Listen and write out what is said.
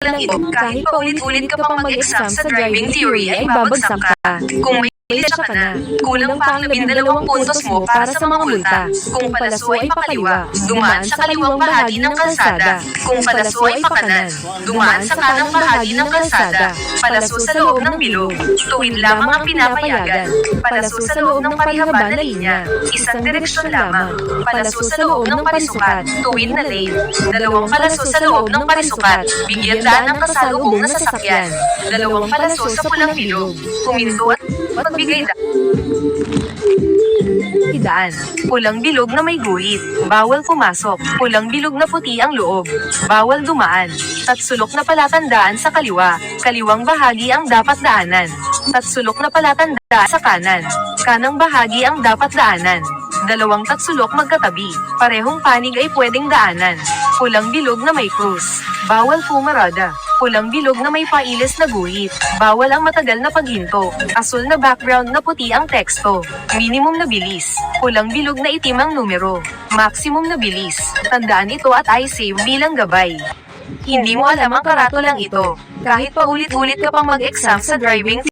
lang ito. Kahit paulit-ulit ka pang mag-exam sa driving theory ay babagsak ka. Kung may lisensya ka na, kulang pa ang 12 puntos mo para sa mga multa. Kung palaso ay pakaliwa, dumaan sa kaliwang bahagi ng kalsada. Kung palaso ay pakanan, dumaan sa kanang bahagi ng kalsada. Palaso sa loob ng bilog, tuwid lamang ang pinapayagan. Palaso sa loob ng parihaba na linya, isang direksyon lamang. Palaso sa loob ng parisukat, tuwid na lane. Dalawang palaso sa loob ng parisukat, bigyan daan ng kasalubong na sasakyan. Dalawang palaso sa pulang bilog, huminto at magbigay daan. Pulang bilog na may guhit, bawal pumasok. Pulang bilog na puti ang loob, bawal dumaan. Tatsulok na palatandaan sa kaliwa, kaliwang bahagi ang dapat daanan. Tatsulok na palatandaan sa kanan, kanang bahagi ang dapat daanan. Dalawang tatsulok magkatabi, parehong panig ay pwedeng daanan. Pulang bilog na may krus, bawal pumarada. Pulang bilog na may pailis na guhit, bawal ang matagal na paghinto. Asul na background na puti ang teksto, minimum na bilis. Pulang bilog na itim ang numero, maximum na bilis. Tandaan ito at i-save bilang gabay. Hindi mo alam ang karatulang ito. Kahit paulit-ulit ka pang mag-exam sa driving